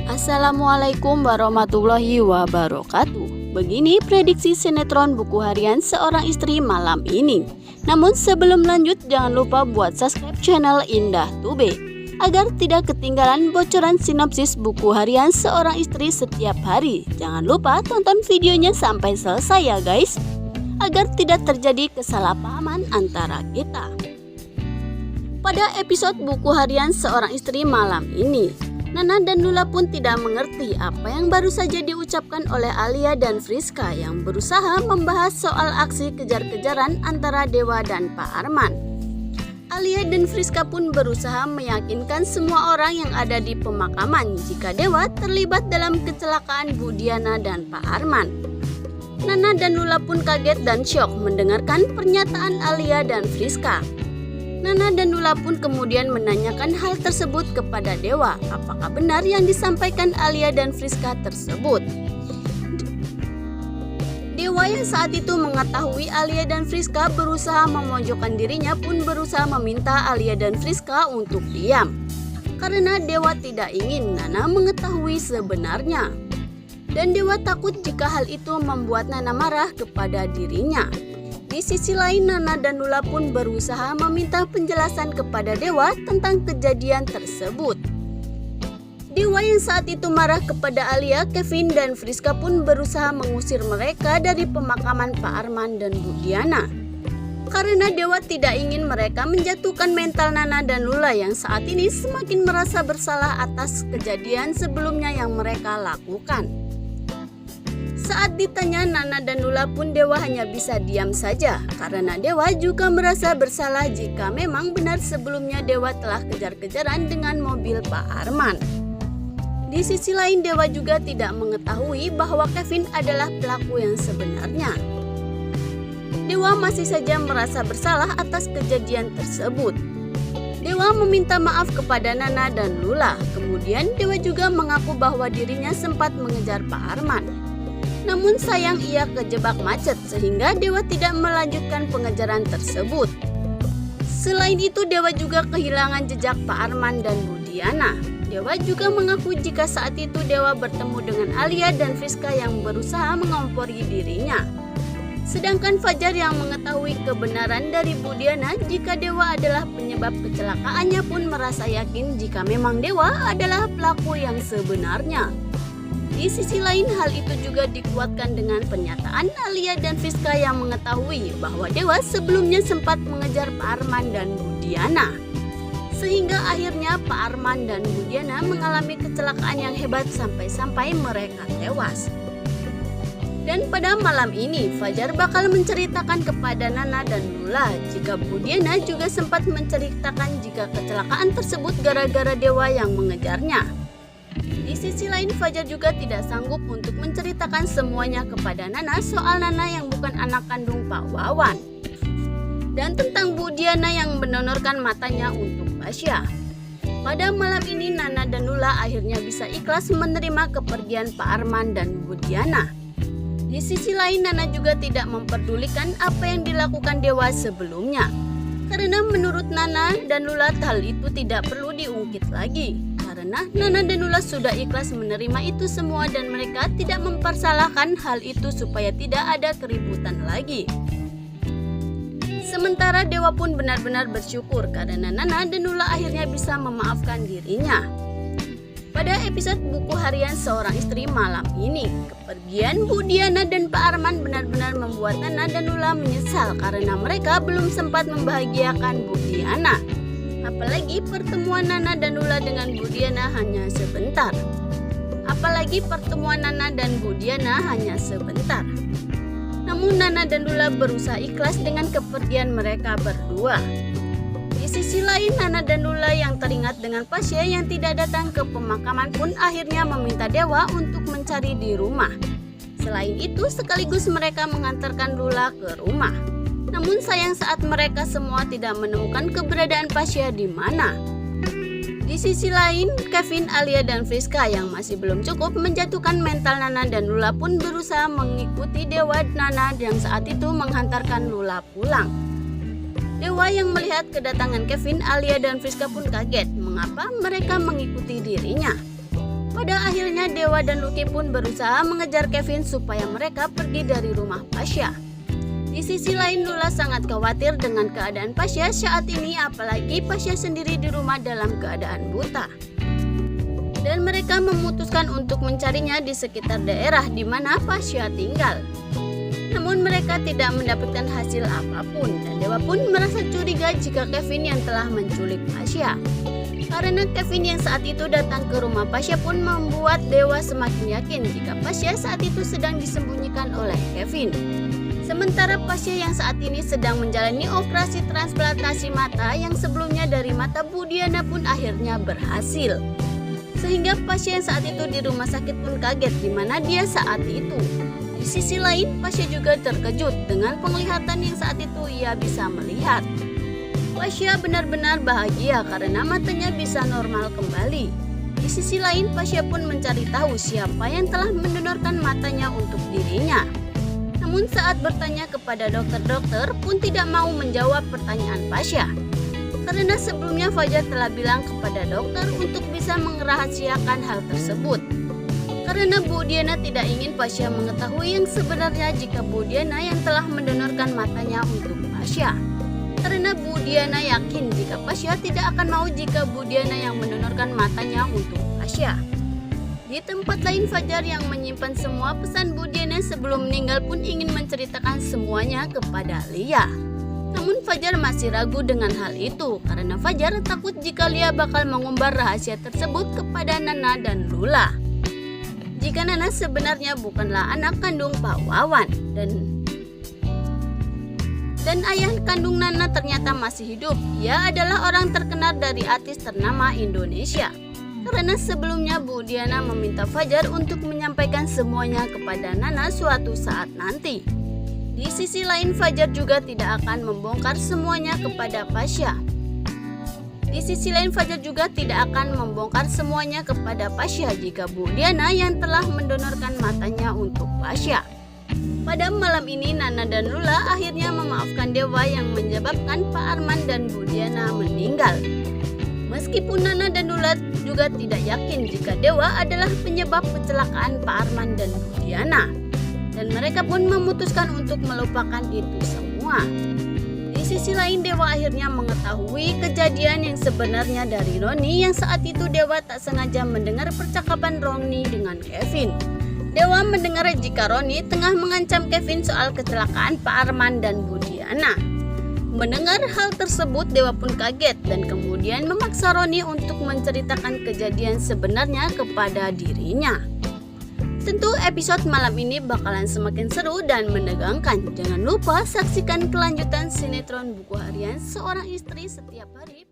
Assalamualaikum warahmatullahi wabarakatuh. Begini prediksi sinetron buku harian seorang istri malam ini. Namun sebelum lanjut, jangan lupa buat subscribe channel Indah Tube agar tidak ketinggalan bocoran sinopsis buku harian seorang istri setiap hari. Jangan lupa tonton videonya sampai selesai ya guys, agar tidak terjadi kesalahpahaman antara kita. Pada episode buku harian seorang istri malam ini, Nana dan Lula pun tidak mengerti apa yang baru saja diucapkan oleh Alia dan Friska yang berusaha membahas soal aksi kejar-kejaran antara Dewa dan Pak Arman. Alia dan Friska pun berusaha meyakinkan semua orang yang ada di pemakaman jika Dewa terlibat dalam kecelakaan Bu Diana dan Pak Arman. Nana dan Lula pun kaget dan syok mendengarkan pernyataan Alia dan Friska. Nana dan Lula pun kemudian menanyakan hal tersebut kepada Dewa. Apakah benar yang disampaikan Alia dan Friska tersebut? Dewa yang saat itu mengetahui Alia dan Friska berusaha memojokkan dirinya pun berusaha meminta Alia dan Friska untuk diam. Karena Dewa tidak ingin Nana mengetahui sebenarnya. Dan Dewa takut jika hal itu membuat Nana marah kepada dirinya. Di sisi lain, Nana dan Lula pun berusaha meminta penjelasan kepada Dewa tentang kejadian tersebut. Dewa yang saat itu marah kepada Alia, Kevin, dan Friska pun berusaha mengusir mereka dari pemakaman Pak Arman dan Bu Diana. Karena Dewa tidak ingin mereka menjatuhkan mental Nana dan Lula yang saat ini semakin merasa bersalah atas kejadian sebelumnya yang mereka lakukan. Saat ditanya Nana dan Lula pun Dewa hanya bisa diam saja karena Dewa juga merasa bersalah jika memang benar sebelumnya Dewa telah kejar-kejaran dengan mobil Pak Arman. Di sisi lain, Dewa juga tidak mengetahui bahwa Kevin adalah pelaku yang sebenarnya. Dewa masih saja merasa bersalah atas kejadian tersebut. Dewa meminta maaf kepada Nana dan Lula. Kemudian Dewa juga mengaku bahwa dirinya sempat mengejar Pak Arman. Namun sayang ia kejebak macet sehingga Dewa tidak melanjutkan pengejaran tersebut. Selain itu, Dewa juga kehilangan jejak Pak Arman dan Bu Diana. Dewa juga mengaku jika saat itu Dewa bertemu dengan Alia dan Friska yang berusaha mengompori dirinya. Sedangkan Fajar yang mengetahui kebenaran dari Bu Diana jika Dewa adalah penyebab kecelakaannya pun merasa yakin jika memang Dewa adalah pelaku yang sebenarnya. Di sisi lain, hal itu juga dikuatkan dengan pernyataan Alia dan Friska yang mengetahui bahwa Dewa sebelumnya sempat mengejar Pak Arman dan Bu Diana. Sehingga akhirnya Pak Arman dan Bu Diana mengalami kecelakaan yang hebat sampai-sampai mereka tewas. Dan pada malam ini, Fajar bakal menceritakan kepada Nana dan Lula jika Bu Diana juga sempat menceritakan jika kecelakaan tersebut gara-gara Dewa yang mengejarnya. Di sisi lain, Fajar juga tidak sanggup untuk menceritakan semuanya kepada Nana soal Nana yang bukan anak kandung Pak Wawan. Dan tentang Bu Diana yang mendonorkan matanya untuk Pasya. Pada malam ini, Nana dan Lula akhirnya bisa ikhlas menerima kepergian Pak Arman dan Bu Diana. Di sisi lain, Nana juga tidak memperdulikan apa yang dilakukan Dewa sebelumnya. Karena menurut Nana dan Lula hal itu tidak perlu diungkit lagi. Karena Nana dan Lula sudah ikhlas menerima itu semua dan mereka tidak mempersalahkan hal itu supaya tidak ada keributan lagi. Sementara Dewa pun benar-benar bersyukur karena Nana dan Lula akhirnya bisa memaafkan dirinya. Pada episode buku harian seorang istri malam ini, kepergian Bu Diana dan Pak Arman benar-benar membuat Nana dan Lula menyesal karena mereka belum sempat membahagiakan Bu Diana. Apalagi pertemuan Nana dan Lula dengan Bu Diana hanya sebentar. Namun Nana dan Lula berusaha ikhlas dengan kepergian mereka berdua. Di sisi lain, Nana dan Lula yang teringat dengan Pasya yang tidak datang ke pemakaman pun akhirnya meminta Dewa untuk mencari di rumah. Selain itu, sekaligus mereka mengantarkan Lula ke rumah. Namun sayang saat mereka semua tidak menemukan keberadaan Pasya di mana. Di sisi lain, Kevin, Alia, dan Friska yang masih belum cukup menjatuhkan mental Nana dan Lula pun berusaha mengikuti Dewa. Nana yang saat itu menghantarkan Lula pulang. Dewa yang melihat kedatangan Kevin, Alia, dan Friska pun kaget mengapa mereka mengikuti dirinya. Pada akhirnya Dewa dan Lucky pun berusaha mengejar Kevin supaya mereka pergi dari rumah Pasha. Di sisi lain, Lula sangat khawatir dengan keadaan Pasha saat ini, apalagi Pasha sendiri di rumah dalam keadaan buta. Dan mereka memutuskan untuk mencarinya di sekitar daerah di mana Pasha tinggal. Namun mereka tidak mendapatkan hasil apapun dan Dewa pun merasa curiga jika Kevin yang telah menculik Pasha. Karena Kevin yang saat itu datang ke rumah Pasha pun membuat Dewa semakin yakin jika Pasha saat itu sedang disembunyikan oleh Kevin. Sementara Pasha yang saat ini sedang menjalani operasi transplantasi mata yang sebelumnya dari mata Bu Diana pun akhirnya berhasil. Sehingga Pasha yang saat itu di rumah sakit pun kaget di mana dia saat itu. Di sisi lain, Pasha juga terkejut dengan penglihatan yang saat itu ia bisa melihat. Pasha benar-benar bahagia karena matanya bisa normal kembali. Di sisi lain, Pasha pun mencari tahu siapa yang telah mendonorkan matanya untuk dirinya. Namun saat bertanya kepada dokter-dokter pun tidak mau menjawab pertanyaan Pasha. Karena sebelumnya Fajar telah bilang kepada dokter untuk bisa merahasiakan hal tersebut. Karena Bu Diana tidak ingin Pasha mengetahui yang sebenarnya jika Bu Diana yang telah mendonorkan matanya untuk Pasha. Karena Bu Diana yakin jika Pasha tidak akan mau jika Bu Diana yang mendonorkan matanya untuk Pasha. Di tempat lain, Fajar yang menyimpan semua pesan Bu Diana sebelum meninggal pun ingin menceritakan semuanya kepada Lia. Namun Fajar masih ragu dengan hal itu karena Fajar takut jika Lia bakal mengumbar rahasia tersebut kepada Nana dan Lula. Jika Nana sebenarnya bukanlah anak kandung Pak Wawan dan ayah kandung Nana ternyata masih hidup. Ia adalah orang terkenal dari artis ternama Indonesia. Karena sebelumnya Bu Diana meminta Fajar untuk menyampaikan semuanya kepada Nana suatu saat nanti. Di sisi lain, Fajar juga tidak akan membongkar semuanya kepada Pasha. Jika Bu Diana yang telah mendonorkan matanya untuk Pasha. Pada malam ini, Nana dan Lula akhirnya memaafkan Dewa yang menyebabkan Pak Arman dan Bu Diana meninggal. Meskipun Nana dan Lula juga tidak yakin jika Dewa adalah penyebab kecelakaan Pak Arman dan Bu Diana. Dan mereka pun memutuskan untuk melupakan itu semua. Di sisi lain, Dewa akhirnya mengetahui kejadian yang sebenarnya dari Roni yang saat itu Dewa tak sengaja mendengar percakapan Roni dengan Kevin. Dewa mendengar jika Roni tengah mengancam Kevin soal kecelakaan Pak Arman dan Bu Diana. Mendengar hal tersebut, Dewa pun kaget dan kemudian memaksa Roni untuk menceritakan kejadian sebenarnya kepada dirinya. Tentu episode malam ini bakalan semakin seru dan menegangkan. Jangan lupa saksikan kelanjutan sinetron Buku Harian Seorang Istri setiap hari.